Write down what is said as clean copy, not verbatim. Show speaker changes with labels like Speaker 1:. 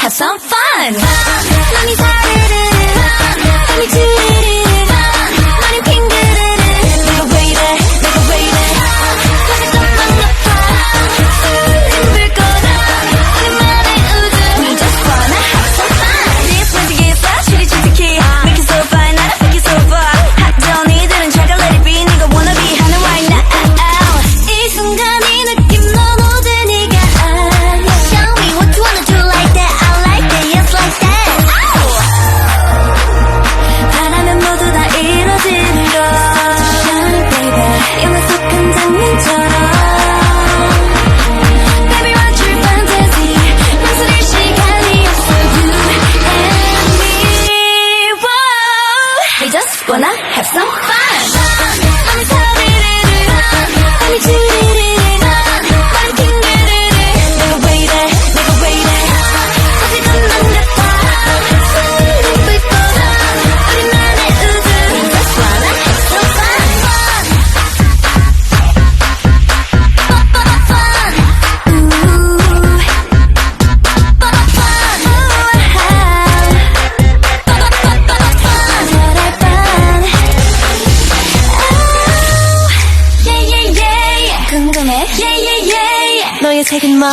Speaker 1: have some fun. 눈이 사르르르 밤이 주르르르 너는 핑그르르 내가 왜 이래 내가 왜 이래 밤이 좀만 높아 술은 불 거다 우리만의 우주 We just wanna have some fun. This music is a 술이 주특히 Make it so fine 나를 make it so far 핫한 이들은 잘 let it be 네가 wanna be 하는 right now. 이 순간 이 느낌 넌 모든 네가 아니야. Show me what you wanna do like that. I like that, yes like that. 바라면 모두 다 이뤄지는 걸. Shine it baby 영화 속 한 장면처럼. Baby what's your fantasy 망설일 시간이 없어. You and me. Whoa. We just wanna have some fun. 맘이 사르르르 밤이 주르르르 너는 핑그르르 내가 왜 이래 내가 왜 이래 어제 것만 같아 술은 불 거다 우리만의 우주 We just wanna have some fun. 궁금해? 너의 색은 뭐?